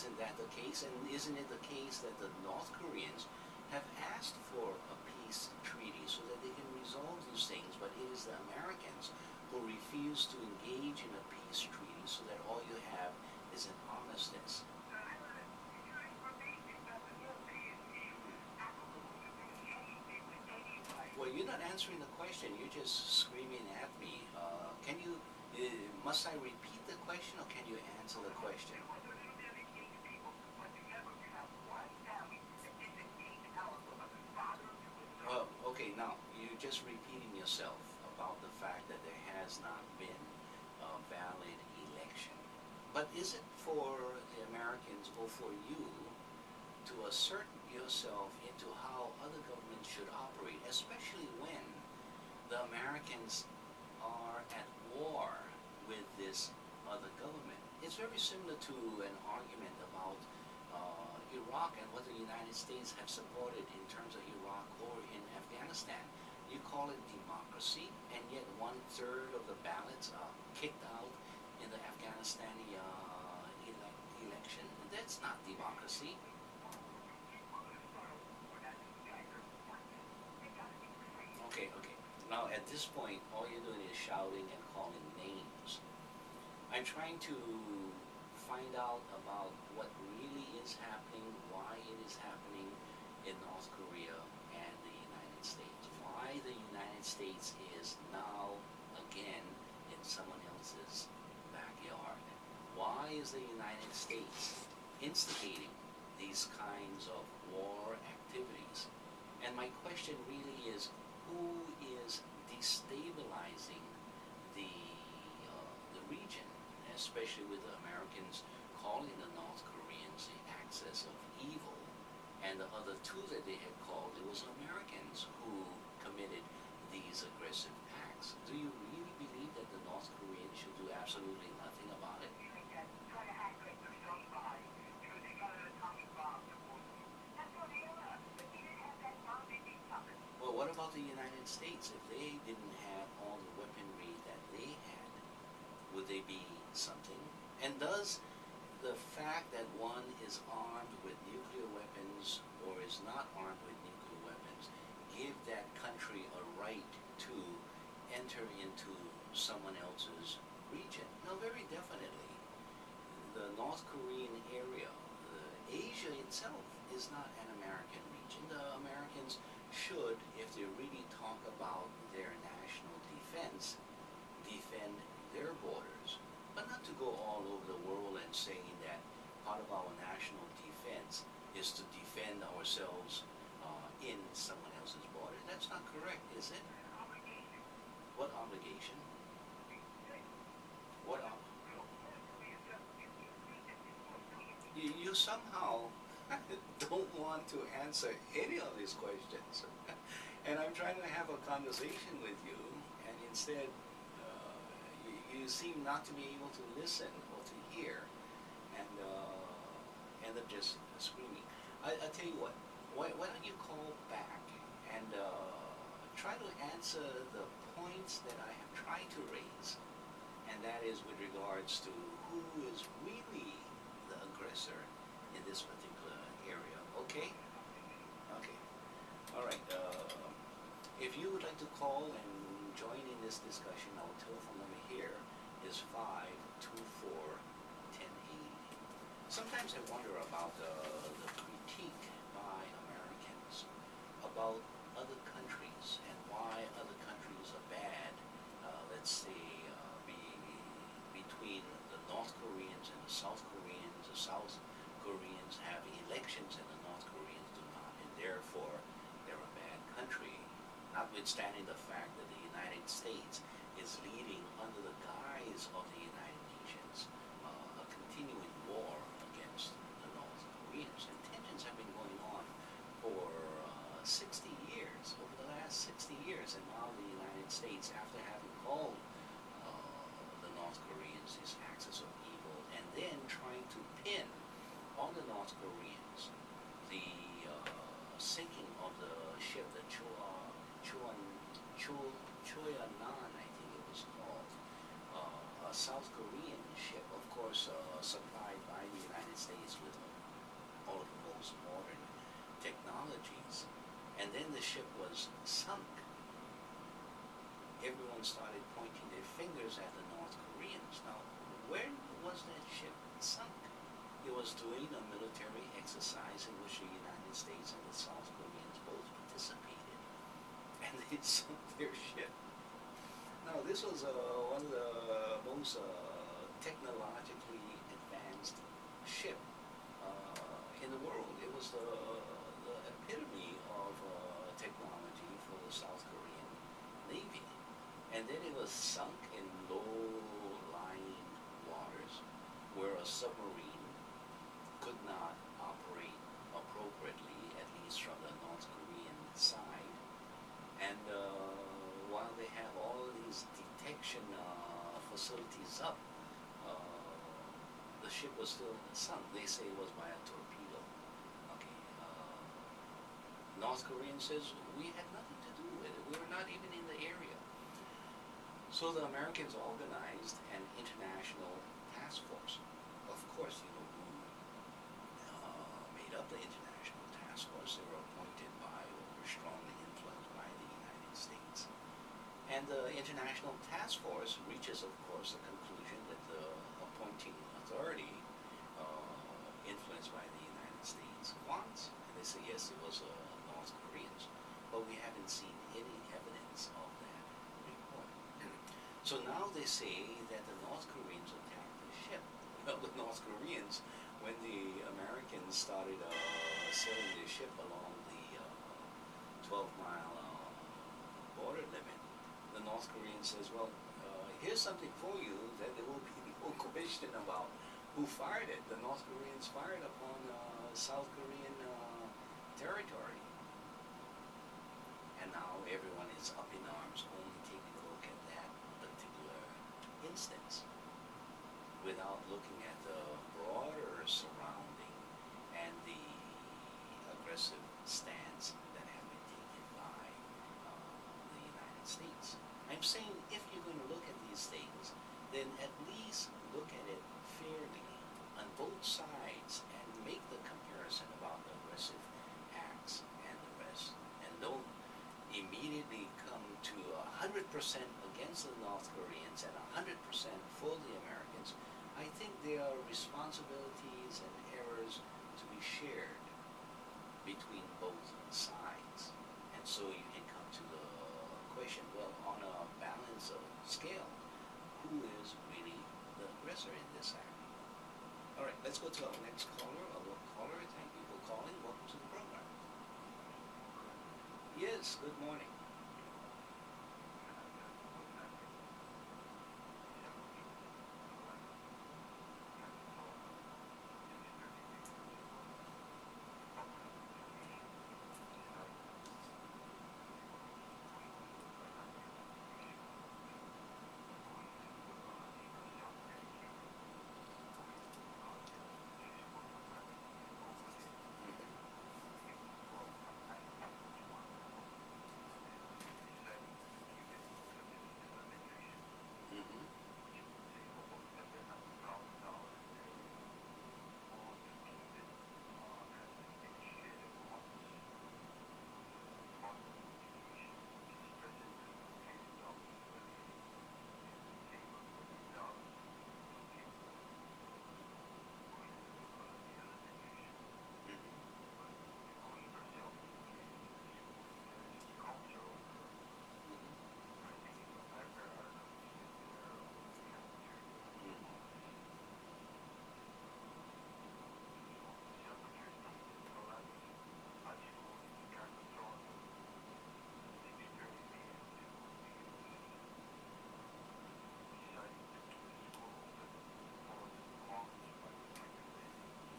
Isn't that the case? And isn't it the case that the North Koreans have asked for a peace treaty so that they can resolve these things, but it is the Americans who refuse to engage in a peace treaty so that all you have is an armistice? Well, you're not answering the question. You're just screaming at me. Must I repeat the question, or can you answer the question? Okay, now, you're just repeating yourself about the fact that there has not been a valid election. But is it for the Americans or for you to assert yourself into how other governments should operate, especially when the Americans are at war with this other government? It's very similar to an argument about Iraq and what the United States have supported in terms of Iraq or in Afghanistan. You call it democracy, and yet 1/3 of the ballots are kicked out in the Afghanistani election. That's not democracy. Okay. Now, at this point, all you're doing is shouting and calling names. I'm trying to find out about what really is happening, why it is happening in North Korea and the United States. Why the United States is now again in someone else's backyard. Why is the United States instigating these kinds of war activities? And my question really is, who is destabilizing the region, especially with the Americans calling the North Koreans the axis of evil, and the other two that they had called, it was Americans who committed these aggressive acts. Do you really believe that the North Koreans should do absolutely nothing about it? Well, what about the United States? If they didn't have all the weaponry that they had, would they be something? And does the fact that one is armed with nuclear weapons or is not armed with nuclear weapons give that country a right to enter into someone else's region? No, very definitely. The North Korean area, Asia itself, is not an American region. The Americans should, if they really talk about their national defense, defend their borders, but not to go all over the world and saying that part of our national defense is to defend ourselves in someone else's border. That's not correct, is it? What obligation? What you somehow don't want to answer any of these questions. And I'm trying to have a conversation with you, and instead you seem not to be able to listen or to hear, and end up just screaming. I tell you what, why don't you call back and try to answer the points that I have tried to raise, and that is with regards to who is really the aggressor in this particular area. Okay? Okay. All right. If you would like to call and join in this discussion, our telephone number here is 524-1080. Sometimes I wonder about the critique by Americans about other countries and why other countries are bad. Let's say between the North Koreans and the South Koreans. The South Koreans have elections and the North Koreans do not, and therefore they're a bad country, notwithstanding the fact that the United States is leading under the guise of the United Nations a continuing war against the North Koreans. And tensions have been going on for 60 years, over the last 60 years, and now the United States, after having called the North Koreans this axis of evil, and then trying to pin on the North Koreans the sinking of the ship, the Choyanan, I think it was called, a South Korean ship, of course, supplied by the United States with ship was sunk, everyone started pointing their fingers at the North Koreans. Now, where was that ship sunk? It was doing a military exercise in which the United States and the South Koreans both participated, and they sunk their ship. Now, this was one of the most technologically advanced ship in the world. It was the epitome of technology for the South Korean Navy. And then it was sunk in low-lying waters where a submarine could not operate appropriately, at least from the North Korean side. And while they have all these detection facilities up, the ship was still sunk. They say it was by a torpedo. Okay. North Korean says we had nothing to do with it. We were not even in the area. So the Americans organized an international task force. Of course, you know who made up the international task force. They were appointed by or were strongly influenced by the United States. And the international task force reaches, of course, the conclusion that the appointing authority, influenced by the United States, wants. And they say, yes, it was North Koreans. But we haven't seen any evidence of that report. So now they say that the North Koreans attacked the ship. Well, the North Koreans, when the Americans started sailing their ship along the 12-mile border limit, the North Korean says, well, here's something for you that there will be no question about who fired it. The North Koreans fired upon South Korean territory. And now everyone is up in arms only taking a look at that particular instance without looking at the broader surrounding and the aggressive stance that have been taken by the United States. I'm saying if you're going to look at these things, then at least look at it fairly on both sides and make the comparison about the aggressive acts and the rest. And don't immediately come to 100% against the North Koreans and 100% for the Americans. I think there are responsibilities and errors to be shared between both sides. And so you can come to the question, well, on a balance of scale, who is really the aggressor in this act? All right, let's go to our next caller. Hello, caller. Thank you for calling. Welcome to the program. Yes, good morning. Mm-hmm.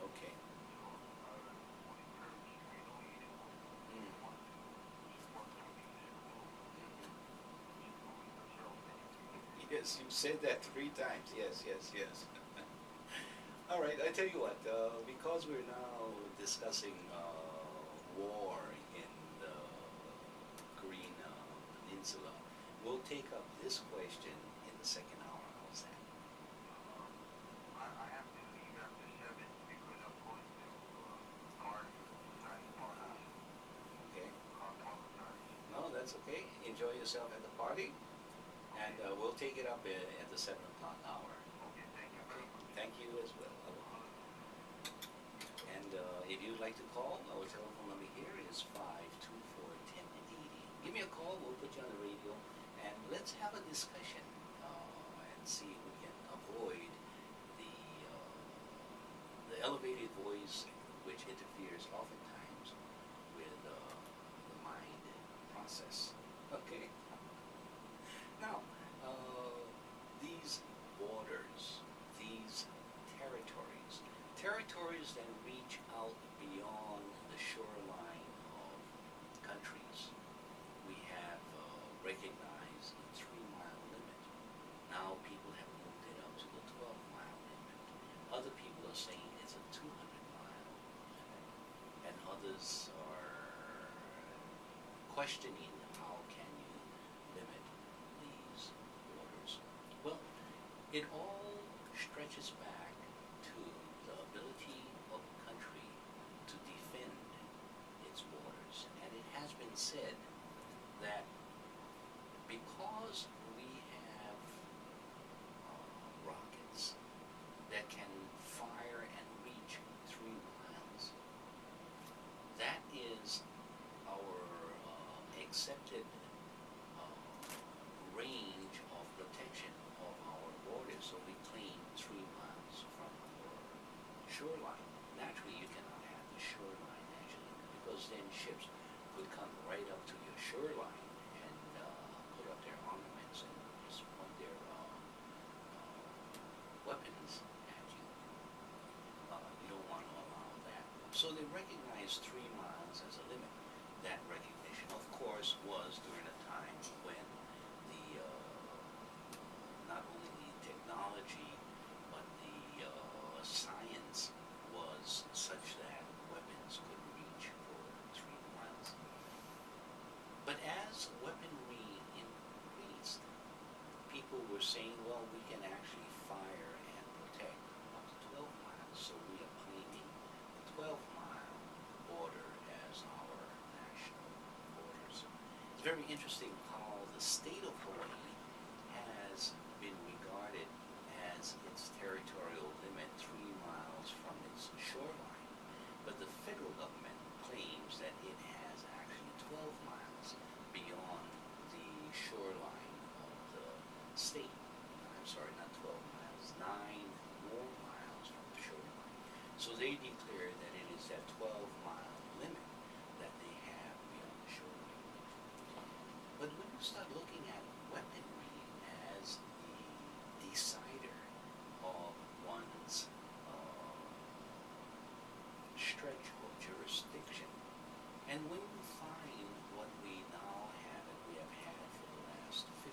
Okay. Mm. Yes, you said that 3 times. Yes, yes, yes. All right, I tell you what, because we're now discussing war in the Korean Peninsula, we'll take up this question in the second hour. How's that? Ah, okay. That's okay. Enjoy yourself at the party, and we'll take it up at the 7 o'clock hour. Okay, thank you Okay. very much. Thank you as well. Aloha. And if you'd like to call, our telephone number here is 524-1080. Give me a call. We'll put you on the radio, and let's have a discussion and see if we can avoid the the elevated voice, which interferes oftentimes with the mind process. Okay. Now, these borders, these territories that reach out beyond the shoreline of countries, we have recognized the 3 mile limit. Now people have moved it up to the 12-mile limit. Other people are saying it's a 200-mile limit, and others are questioning how can you limit these borders. Well, it all stretches back to the ability of a country to defend its borders. And it has been said that because we have rockets that can fire and reach 3 miles, that is our accepted range of protection of our borders. So we claim 3 miles from our shoreline. Naturally, you cannot have the shoreline actually, because then ships could come right up to your shoreline and put up their armaments and just point their weapons at you. You don't want to allow that. So they recognize 3 miles as a limit. That recognition, of course, was during a time when the not only the technology but the science was such that weapons could reach for 3 miles. But as weaponry increased, people were saying, well, we can actually fire and protect up to 12 miles. So we are claiming the 12-mile border as our national borders. It's very interesting how the state of Hawaii has been regarded as its territorial limit 3 miles from its shoreline. But the federal government claims that it has actually 12 miles beyond the shoreline of the state. I'm sorry, not 12 miles, 9 more miles from the shoreline. So they declare that it is that 12-mile limit that they have beyond the shoreline. But when you start looking at weaponry as the decider of one's stretch of jurisdiction, and when you find what we now have and we have had for the last 50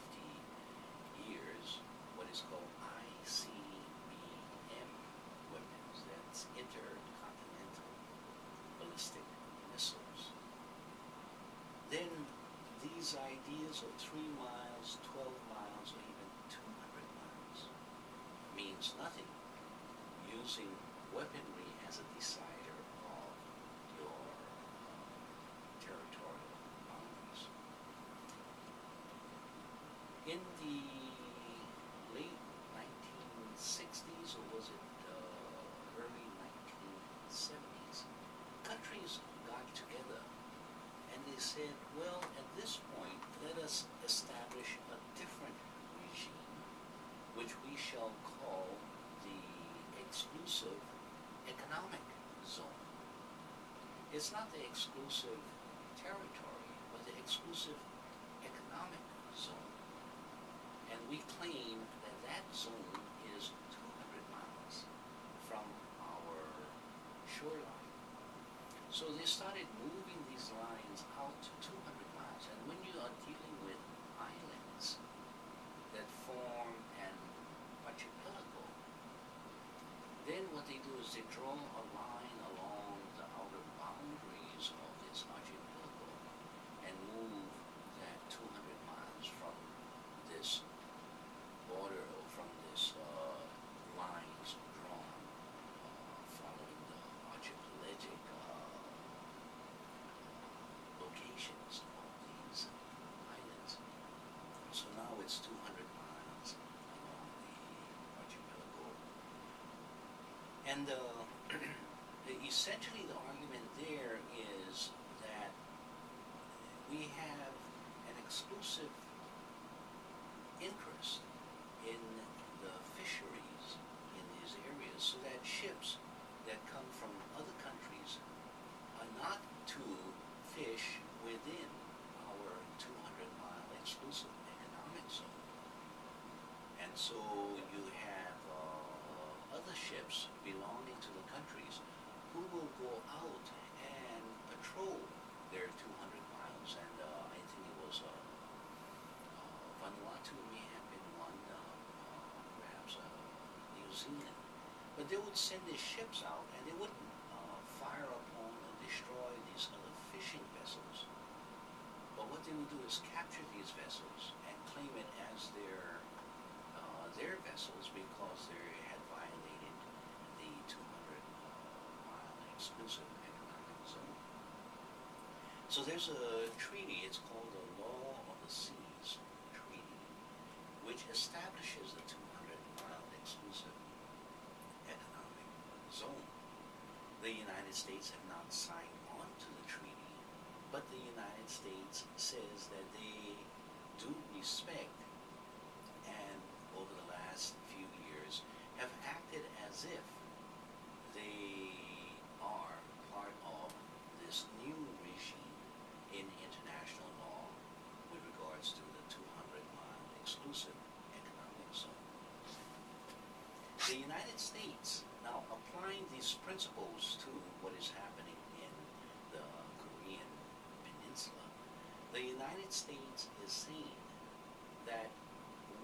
years, what is called ICBM weapons, that's intercontinental ballistic missiles, then these ideas of 3 miles, 12 miles, or even 200 miles means nothing using weaponry as a decider of your territorial boundaries. In the late 1960s, or was it early 1970s, countries got together and they said, well, at this point, let us establish a different regime, which we shall call the exclusive economic zone. It's not the exclusive territory, but the exclusive economic zone. And we claim that that zone is 200 miles from our shoreline. So they started moving these lines out to 200 miles. And when you are dealing with islands that form an archipelago, then what they do is they draw a line along the outer boundaries of this archipelago and move that 200 miles from this border, or from this lines drawn following the archipelagic locations of these And essentially, the argument there is that we have an exclusive interest in the fisheries in these areas, so that ships that come from other countries are not to fish within our 200-mile exclusive economic zone. And so you have other ships belonging to the countries who will go out and patrol their 200 miles. And I think it was Vanuatu may have been one, perhaps New Zealand. But they would send these ships out, and they wouldn't fire upon or destroy these other fishing vessels. But what they would do is capture these vessels and claim it as their vessels because they had violated the 200-mile exclusive economic zone. So there's a treaty, it's called the Law of the Seas Treaty, which establishes the 200-mile exclusive economic zone. The United States have not signed on to the treaty, but the United States says that they do respect, and over the last few years have acted as if they are part of this new regime in international law with regards to the 200-mile exclusive economic zone. The United States, now applying these principles to what is happening in the Korean Peninsula, the United States is saying that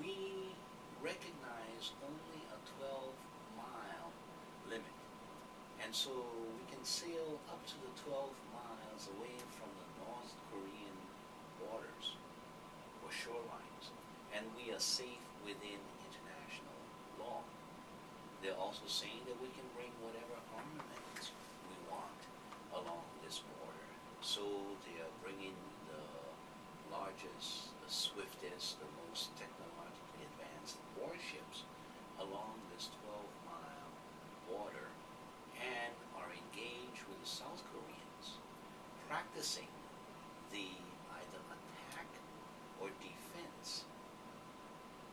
we recognize only a 12-mile limit. And so we can sail up to the 12 miles away from the North Korean borders or shorelines, and we are safe within international law. They're also saying that we can bring whatever armaments we want along this border. So they are bringing the largest, the swiftest, the most technologically advanced warships along this 12-mile border and are engaged with the South Koreans, practicing the either attack or defense,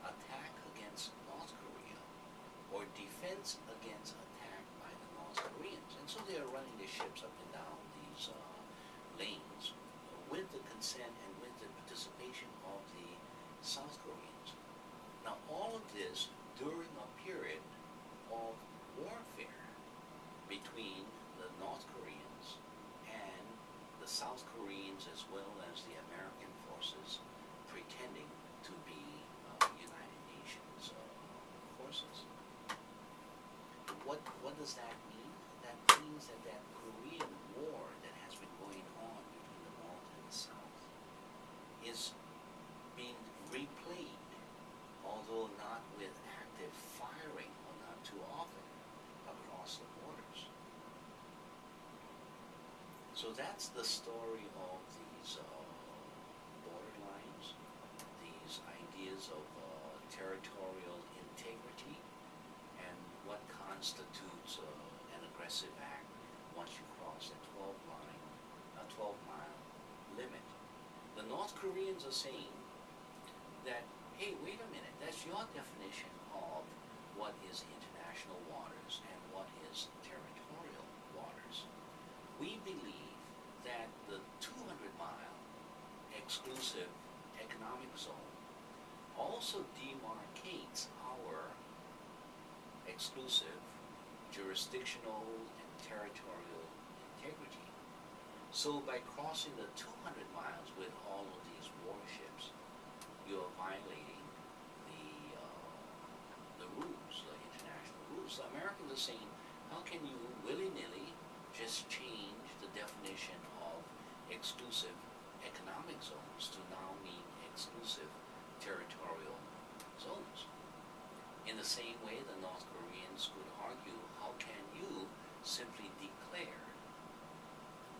attack against North Korea or defense against attack by the North Koreans. And so they are running their ships up and down these lanes with the consent and with the participation of the South Koreans. Now, all of this during a period of warfare between the North Koreans and the South Koreans, as well as the American forces pretending to be United Nations forces. What does that mean? That means that that Korean War that has been going on between the North and the South is being replayed, although not with active firing or not too often across the borders. So that's the story of these borderlines, these ideas of territorial integrity, and what constitutes an aggressive act once you cross a 12-mile limit. The North Koreans are saying that, hey, wait a minute, that's your definition of what is international waters and what is territorial waters. We believe that the 200-mile exclusive economic zone also demarcates our exclusive jurisdictional and territorial integrity. So by crossing the 200 miles with all of these warships, you're violating the rules, the international rules. The Americans are saying, how can you willy-nilly just change the definition of exclusive economic zones to now mean exclusive territorial zones? In the same way, the North Koreans could argue, how can you simply declare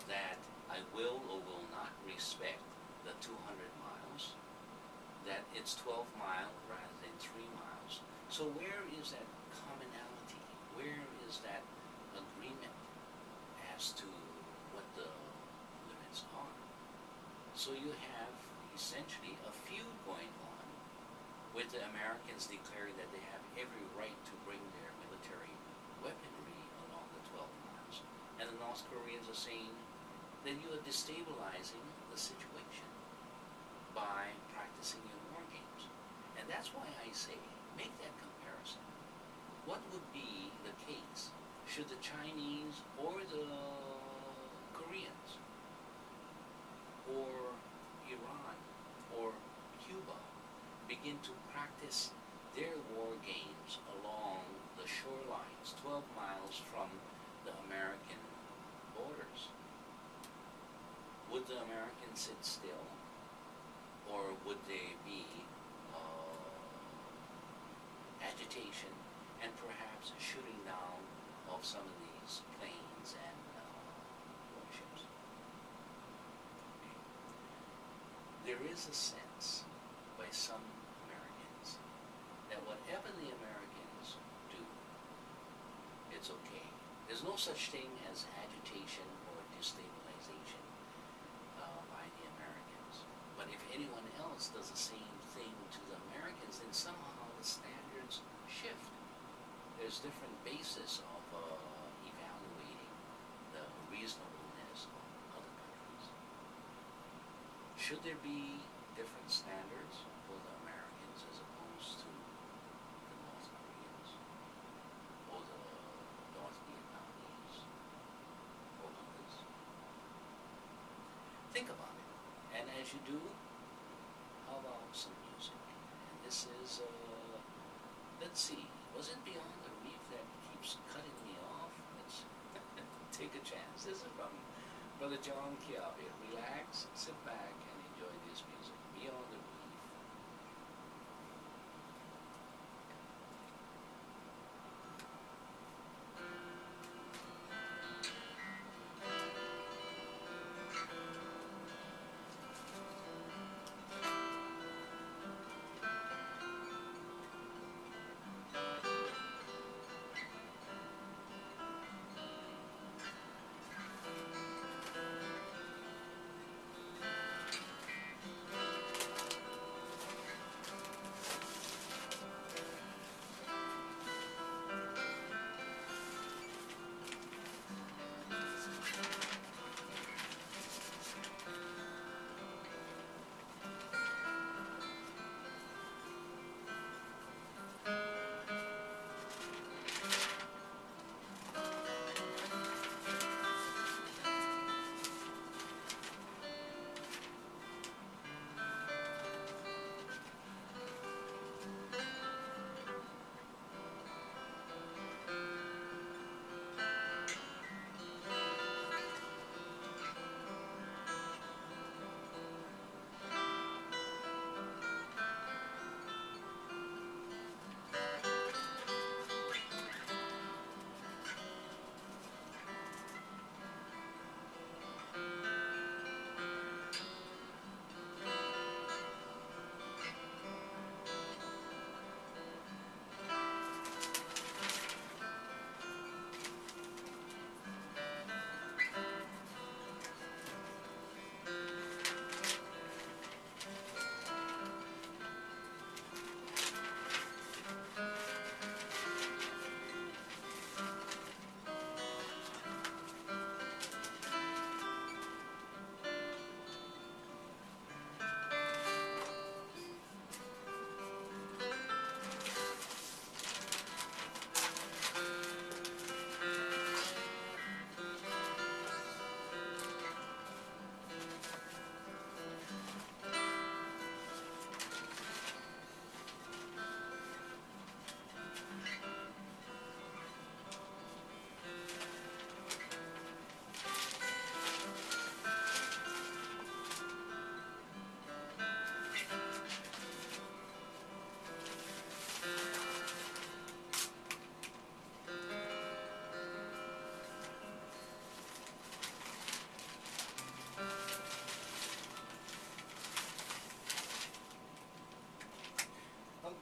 that I will or will not respect the 200 miles, that it's 12 miles rather than 3 miles? So where is that commonality? Where is is that agreement as to what the limits are. So you have essentially a feud going on with the Americans declaring that they have every right to bring their military weaponry along the 12 miles. And the North Koreans are saying that you are destabilizing the situation by practicing your war games. And that's why I say, make that comparison. What would be the case should the Chinese or the Koreans or Iran or Cuba begin to practice their war games along the shorelines 12 miles from the American borders? Would the Americans sit still, or would there be agitation and perhaps shooting down of some of these planes and warships? There is a sense by some Americans that whatever the Americans do, it's okay. There's no such thing as agitation or destabilization by the Americans. But if anyone else does the same thing to the Americans, then somehow the standards shift. There's different basis of evaluating the reasonableness of other countries. Should there be different standards for the Americans as opposed to the North Koreans or the North Vietnamese or others? Think about it. And as you do, how about some music? And this is, let's see, was it Beyond the Reef that keeps cutting me off? Let's take a chance. This is from Brother John Kiabe. Relax, sit back, and enjoy this music. Beyond the Reef.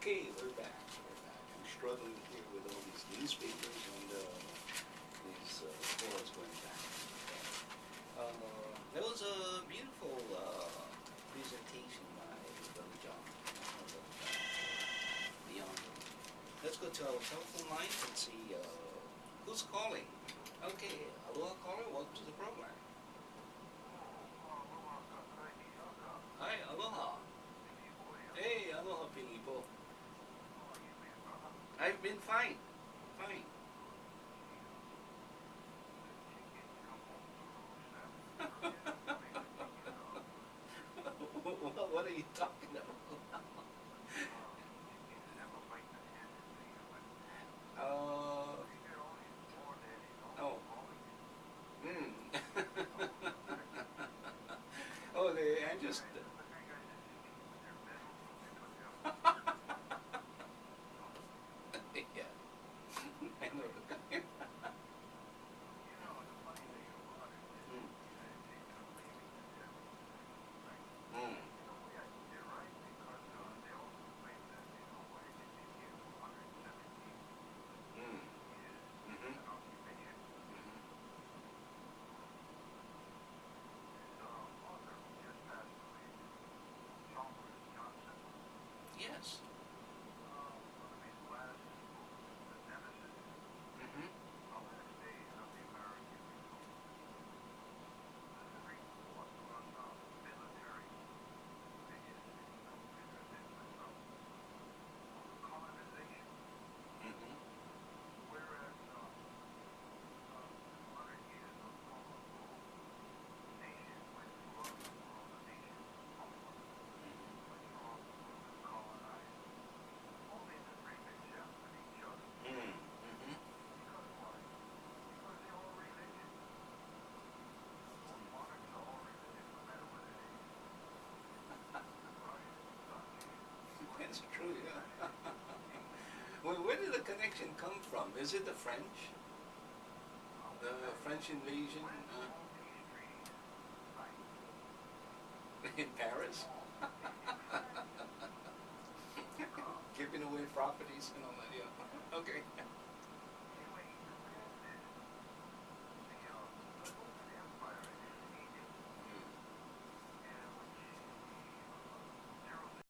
Okay, we're back. I'm struggling here with all these newspapers and to our telephone lines and see who's calling. Okay, aloha caller, welcome to the program. Hi, aloha. Hey, aloha, Pingipo. I've been fine, fine. What are you talking about? Uh, oh, mm. Oh, I just. Yeah, I know the guy. Mm, mm, mm, mhm, mhm. Yes. Mhm. Mhm. Mhm. Mm, mhm. That's true. Yeah. Well, where did the connection come from? Is it the French? The French invasion in Paris? Giving away properties and all that. Yeah. Okay.